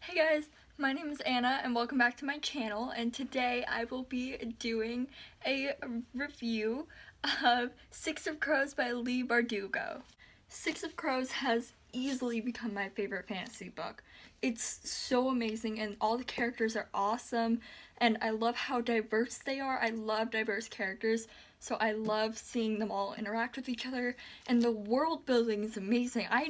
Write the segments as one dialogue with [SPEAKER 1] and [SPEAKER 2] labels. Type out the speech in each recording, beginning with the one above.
[SPEAKER 1] Hey guys, my name is Anna and welcome back to my channel, and today I will be doing a review of Six of Crows by Leigh Bardugo. Six of Crows has easily become my favorite fantasy book. It's so amazing and all the characters are awesome and I love how diverse they are. I love diverse characters, so I love seeing them all interact with each other, and the world building is amazing. I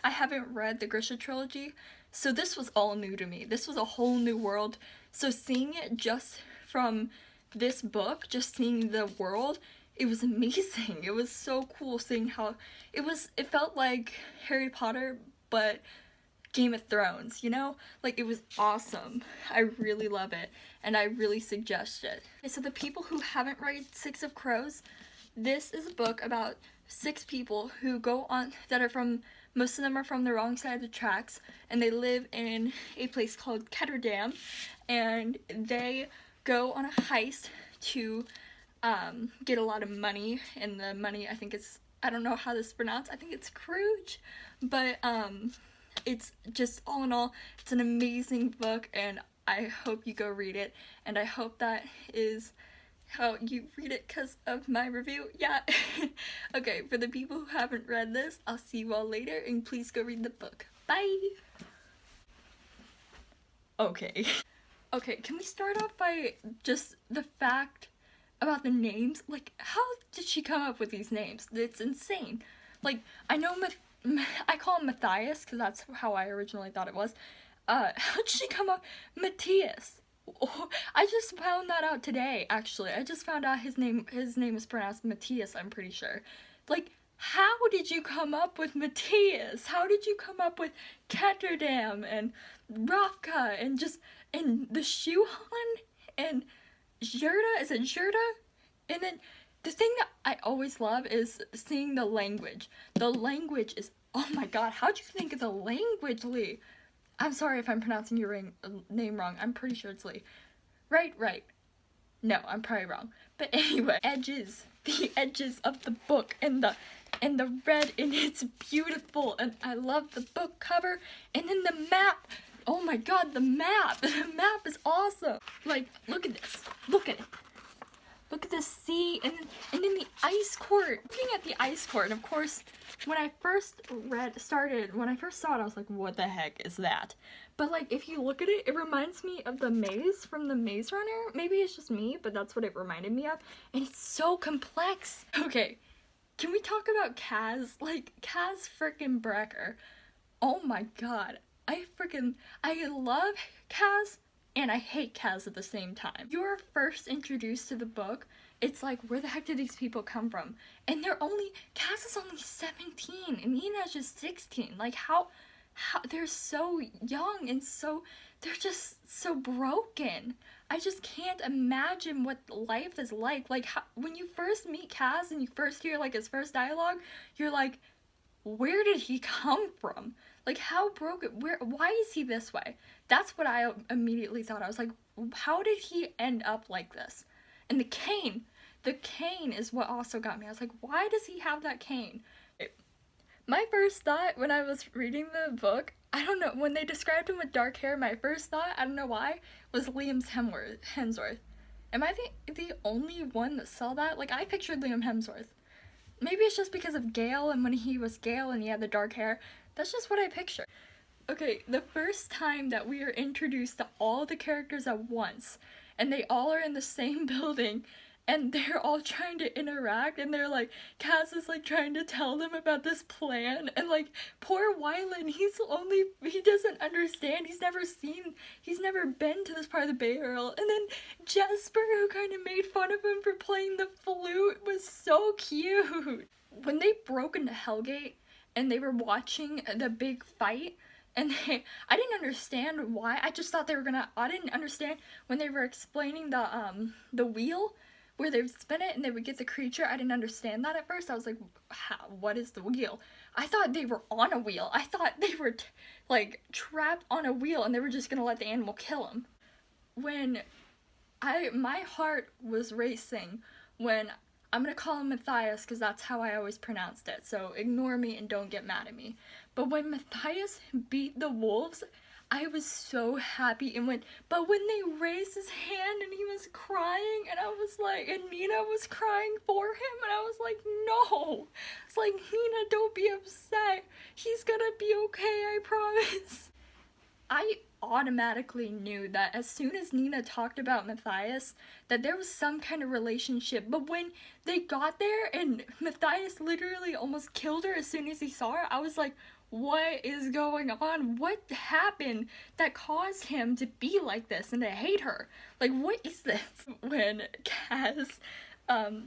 [SPEAKER 1] haven't read the Grisha trilogy, so this was all new to me. This was a whole new world. So seeing it just from this book, just seeing the world, it was amazing. It was so cool seeing how it felt like Harry Potter, but Game of Thrones, you know? Like, it was awesome. I really love it, and I really suggest it. Okay, so the people who haven't read Six of Crows, this is a book about 6 people who go on, most of them are from the wrong side of the tracks, and they live in a place called Ketterdam, and they go on a heist to get a lot of money, and the money, I don't know how this is pronounced, I think it's Scrooge, but it's just, all in all, it's an amazing book, and I hope you go read it, and I hope that is how you read it because of my review. Yeah. Okay, for the people who haven't read this, I'll see you all later, and please go read the book. Bye! Okay. Okay, can we start off by just the fact about the names? Like, how did she come up with these names? It's insane. Like, I know I call him Matthias because that's how I originally thought it was. How did she come up? Matthias. Oh, I just found that out today, actually. I just found out his name is pronounced Matthias, I'm pretty sure. Like, how did you come up with Matthias? How did you come up with Ketterdam and Ravka and the Shuhan and Gerda? Is it Gerda? And then the thing that I always love is seeing the language. The language is, oh my god, how'd you think of the language, Leigh? I'm sorry if I'm pronouncing your name wrong. I'm pretty sure it's Leigh. Right. No, I'm probably wrong. But anyway, the edges of the book and the red, and it's beautiful, and I love the book cover, and then the map. Oh my god, the map is awesome. Like, look at this. Look at it. Look at the sea, and then the ice court. Looking at the ice court, and of course, when I first saw it, I was like, what the heck is that? But like, if you look at it, it reminds me of the maze from the Maze Runner. Maybe it's just me, but that's what it reminded me of. And it's so complex. Okay, can we talk about Kaz? Like, Kaz frickin' Brecker. Oh my god. I love Kaz, and I hate Kaz at the same time. You're first introduced to the book, it's like, where the heck did these people come from? And Kaz is only 17, and Ina's just 16. Like, how, they're so young, and they're just so broken. I just can't imagine what life is like. Like, when you first meet Kaz, and you first hear, like, his first dialogue, you're like, where did he come from? Like, how broken, why is he this way? That's what I immediately thought. I was like, how did he end up like this? And the cane is what also got me. I was like, why does he have that cane? My first thought when I was reading the book, I don't know, when they described him with dark hair, my first thought, I don't know why, was Liam Hemsworth. Am I the only one that saw that? Like, I pictured Liam Hemsworth. Maybe it's just because of Gale, and when he was Gale and he had the dark hair, that's just what I pictured. Okay, the first time that we are introduced to all the characters at once, and they all are in the same building, and they're all trying to interact, and they're like, Kaz is like trying to tell them about this plan, and like, poor Wylan, he doesn't understand, he's never been to this part of the Bay Area, and then Jesper, who kind of made fun of him for playing the flute, was so cute. When they broke into Hellgate, and they were watching the big fight, and I didn't understand why. I just thought I didn't understand when they were explaining the wheel, where they would spin it and they would get the creature. I didn't understand that at first. I was like, what is the wheel? I thought they were on a wheel. I thought they were like trapped on a wheel and they were just gonna let the animal kill them. My heart was racing when, I'm gonna call him Matthias because that's how I always pronounced it, so ignore me and don't get mad at me. But when Matthias beat the wolves, I was so happy, and but when they raised his hand and he was crying, and I was like, and Nina was crying for him, and I was like, no. It's like, Nina, don't be upset. He's gonna be okay, I promise. I automatically knew that as soon as Nina talked about Matthias, that there was some kind of relationship. But when they got there and Matthias literally almost killed her as soon as he saw her, I was like, what is going on? What happened that caused him to be like this and to hate her? Like, what is this? When Kaz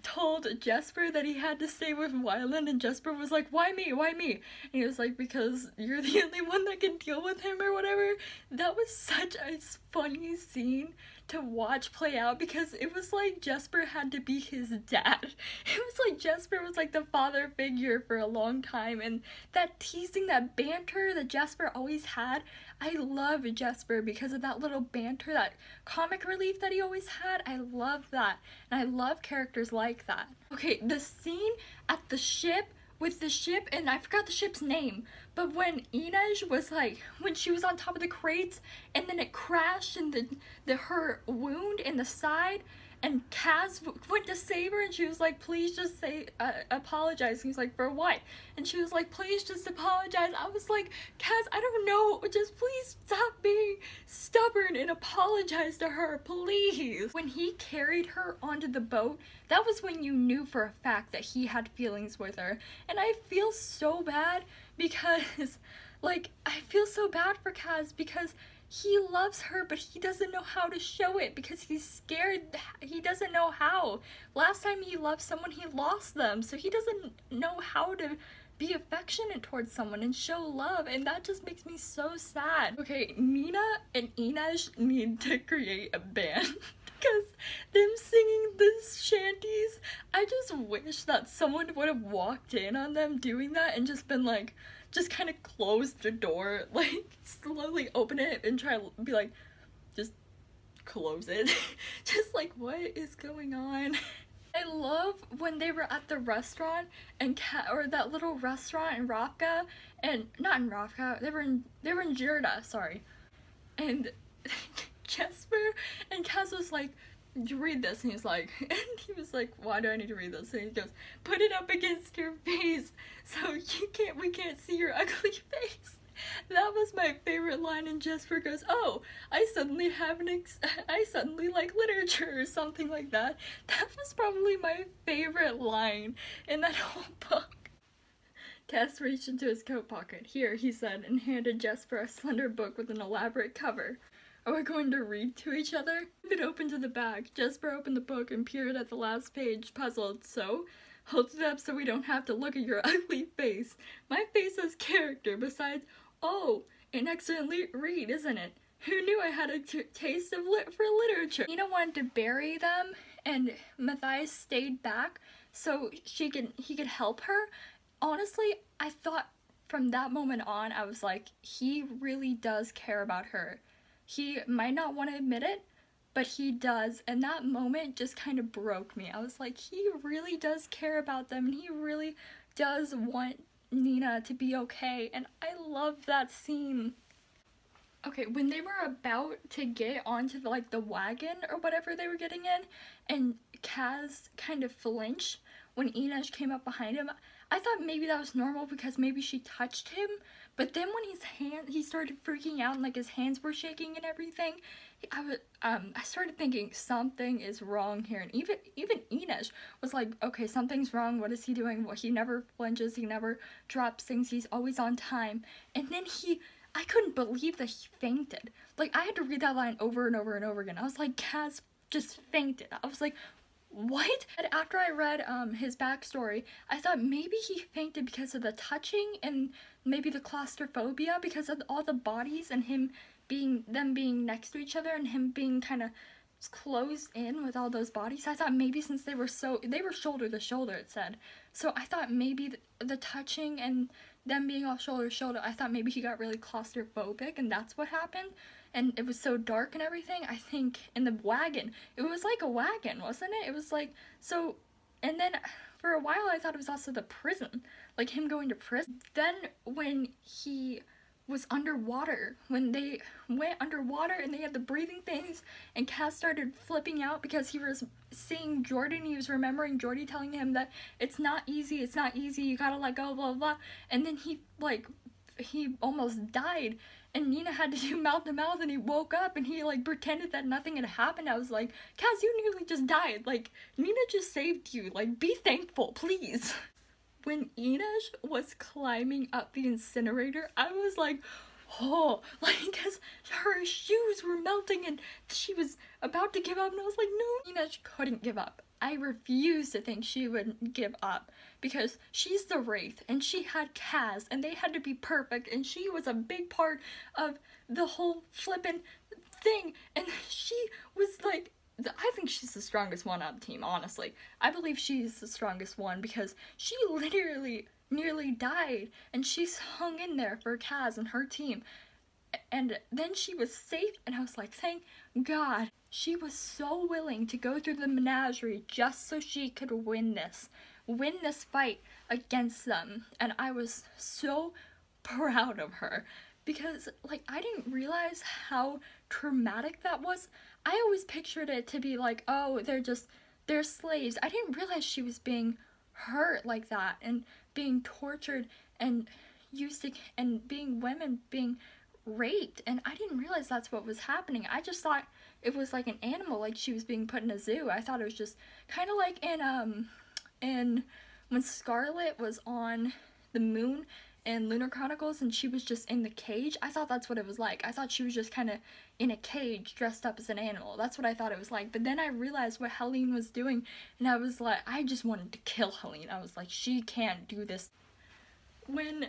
[SPEAKER 1] told Jesper that he had to stay with Wylan, and Jesper was like, why me? Why me? And he was like, because you're the only one that can deal with him or whatever. That was such a funny scene to watch play out, because it was like Jesper had to be his dad. It was like Jesper was like the father figure for a long time, and that teasing, that banter that Jesper always had, I love Jesper because of that little banter, that comic relief that he always had. I love that, and I love characters like that. Okay, the scene at the ship with the ship, and I forgot the ship's name, but when Inej was like, when she was on top of the crates and then it crashed and her wound in the side, and Kaz went to save her, and she was like, please just say, apologize. And he's like, for what? And she was like, please just apologize. I was like, Kaz, I don't know, just please stop being stubborn and apologize to her, please. When he carried her onto the boat, that was when you knew for a fact that he had feelings with her. And I feel so bad because, like, I feel so bad for Kaz because he loves her, but he doesn't know how to show it because he's scared. He doesn't know how. Last time he loved someone, he lost them, so he doesn't know how to be affectionate towards someone and show love, and that just makes me so sad. Okay, Nina and Inej need to create a band because them singing these shanties, I just wish that someone would have walked in on them doing that and just been like, just kind of close the door, like slowly open it and try to be like, just close it. Just like, what is going on? I love when they were at the restaurant and or that little restaurant in Ravka, and not in Ravka, they were in Jirda, sorry. And Jesper and Kaz was like, you read this, and he's like, and he was like, why do I need to read this? And he goes, put it up against your face so we can't see your ugly face. That was my favorite line, and Jesper goes, oh, I suddenly like literature or something like that. That was probably my favorite line in that whole book. Kaz reached into his coat pocket. Here, he said, and handed Jesper a slender book with an elaborate cover. Are we going to read to each other? It opened to the back. Jesper opened the book and peered at the last page, puzzled. So? Hold it up so we don't have to look at your ugly face. My face has character. Besides, oh, an excellent read, isn't it? Who knew I had a taste for literature? Nina wanted to bury them, and Matthias stayed back so he could help her. Honestly, I thought from that moment on, I was like, he really does care about her. He might not want to admit it, but he does, and that moment just kind of broke me. I was like, he really does care about them, and he really does want Nina to be okay, and I love that scene. Okay, when they were about to get onto the wagon or whatever they were getting in, and Kaz kind of flinched when Inej came up behind him, I thought maybe that was normal because maybe she touched him, but then when he started freaking out and like his hands were shaking and everything, I started thinking something is wrong here, and even Inej was like, okay, something's wrong. What is he doing? Well, he never flinches, he never drops things, he's always on time, and then I couldn't believe that he fainted. Like, I had to read that line over and over and over again. I was like, Kaz just fainted. I was like, what? And after I read his backstory, I thought maybe he fainted because of the touching and maybe the claustrophobia because of all the bodies and them being next to each other and him being kind of closed in with all those bodies. I thought maybe since they were shoulder to shoulder, it said. So I thought maybe the touching and them being all shoulder to shoulder, I thought maybe he got really claustrophobic and that's what happened. And it was so dark and everything. I think in the wagon, it was like a wagon, wasn't it? It was like, so, and then for a while I thought it was also the prison, like him going to prison. Then when he was underwater, when they went underwater and they had the breathing things, and Kaz started flipping out because he was seeing Jordan. He was remembering Jordy telling him that it's not easy, you gotta let go, blah blah blah. And then he almost died, and Nina had to do mouth to mouth, and he woke up and he like pretended that nothing had happened. I was like, Kaz, you nearly just died. Like, Nina just saved you. Like, be thankful, please. When Enosh was climbing up the incinerator, I was like, oh, like, because her shoes were melting and she was about to give up, and I was like, no, Enosh couldn't give up. I refuse to think she would give up, because she's the Wraith and she had Kaz and they had to be perfect, and she was a big part of the whole flippin' thing, and she was like, I think she's the strongest one on the team, honestly. I believe she's the strongest one because she literally nearly died and she's hung in there for Kaz and her team. And then she was safe, and I was like, thank God. She was so willing to go through the menagerie just so she could win this fight against them. And I was so proud of her because, like, I didn't realize how traumatic that was. I always pictured it to be like, oh, they're slaves. I didn't realize she was being hurt like that and being tortured and used to, and being women being raped, and I didn't realize that's what was happening. I just thought it was like an animal, like she was being put in a zoo. I thought it was just kind of like in when Scarlet was on the moon in Lunar Chronicles and she was just in the cage. I thought that's what it was like. I thought she was just kind of in a cage dressed up as an animal. That's what I thought it was like. But then I realized what Helene was doing, and I was like, I just wanted to kill Helene. I was like, she can't do this. When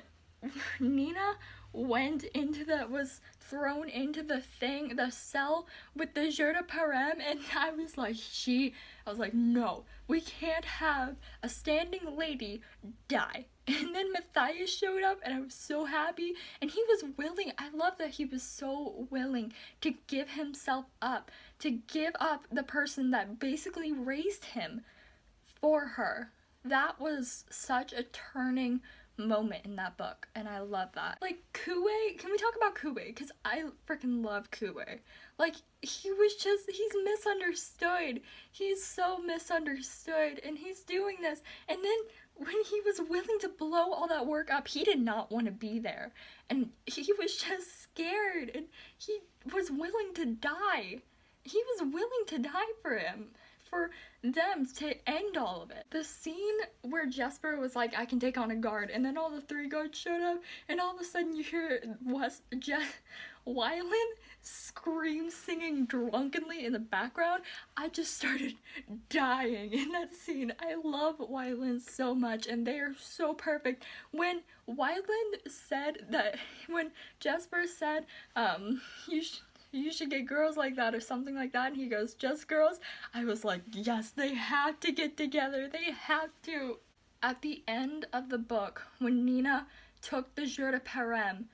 [SPEAKER 1] Nina was thrown into the cell with the Jour de Parem, and I was like, no, we can't have a standing lady die. And then Matthias showed up, and I was so happy, and he was willing. I love that he was so willing to give himself up, to give up the person that basically raised him for her. That was such a turning moment in that book, and I love that. Like, Kuwei, can we talk about Kuwei? Because I freaking love Kuwei. Like, he's misunderstood. He's so misunderstood, and he's doing this, and then when he was willing to blow all that work up, he did not want to be there, and he was just scared, and he was willing to die. He was willing to die for him, for them to end all of it. The scene where Jesper was like, I can take on a guard, and then all the 3 guards showed up, and all of a sudden you hear Wylan scream singing drunkenly in the background. I just started dying in that scene. I love Wylan so much, and they are so perfect. When Jesper said, you should get girls like that or something like that, and he goes, just girls, I was like, yes, they have to get together, they have to. At the end of the book, when Nina took the Jour de Parem,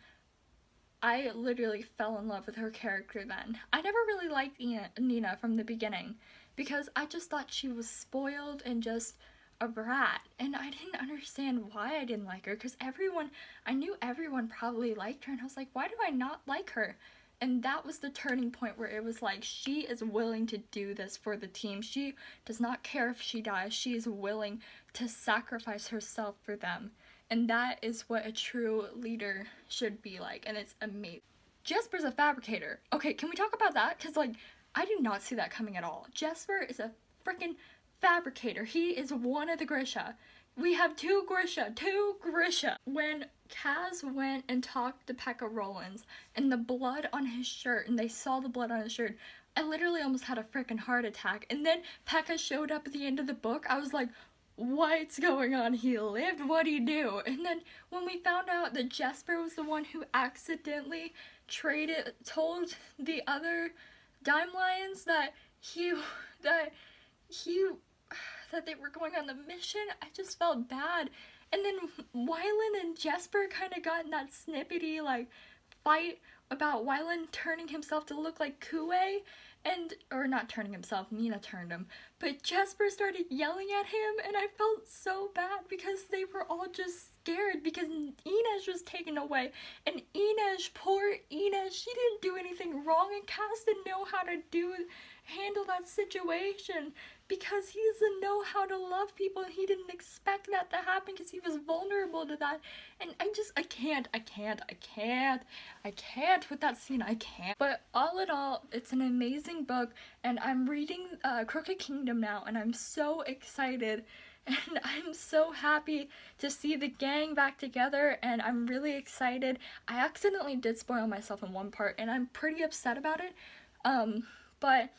[SPEAKER 1] I literally fell in love with her character then. I never really liked Nina from the beginning, because I just thought she was spoiled and just a brat, and I didn't understand why I didn't like her, because I knew everyone probably liked her, and I was like, why do I not like her? And that was the turning point where it was like, she is willing to do this for the team. She does not care if she dies. She is willing to sacrifice herself for them. And that is what a true leader should be like. And it's amazing. Jesper's a fabricator. Okay, can we talk about that? Because, like, I did not see that coming at all. Jesper is a freaking fabricator. He is one of the Grisha. We have two Grisha. When Kaz went and talked to Pekka Rollins and the blood on his shirt, and they saw the blood on his shirt, I literally almost had a freaking heart attack. And then Pekka showed up at the end of the book. I was like, what's going on? He lived, what'd he do? And then when we found out that Jesper was the one who accidentally told the other Dime Lions that they were going on the mission, I just felt bad. And then Wylan and Jesper kind of got in that snippety, like, fight about Wylan turning himself to look like Kue, and, or not turning himself, Nina turned him, but Jesper started yelling at him, and I felt so bad because they were all just scared because Inej was taken away, and Inej, poor Inej, she didn't do anything wrong, and Cass didn't know how to handle that situation because he doesn't know how to love people, and he didn't expect that to happen because he was vulnerable to that. And I can't with that scene, I can't. But all in all, it's an amazing book, and I'm reading Crooked Kingdom now, and I'm so excited, and I'm so happy to see the gang back together, and I'm really excited. I accidentally did spoil myself in one part, and I'm pretty upset about it, but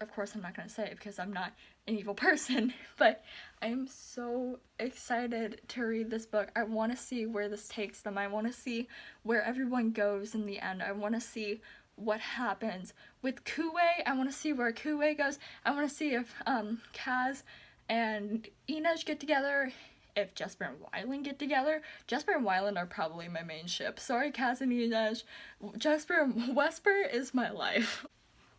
[SPEAKER 1] of course I'm not gonna say it because I'm not an evil person, but I'm so excited to read this book. I want to see where this takes them. I want to see where everyone goes in the end. I want to see what happens with Kue. I want to see where Kue goes. I want to see if Kaz and Inej get together, if Jesper and Wylan get together. Jesper and Wylan are probably my main ship. Sorry, Kaz and Inej. Wesper is my life.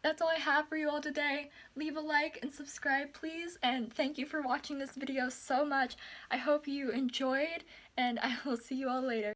[SPEAKER 1] That's all I have for you all today. Leave a like and subscribe, please, and thank you for watching this video so much. I hope you enjoyed, and I will see you all later.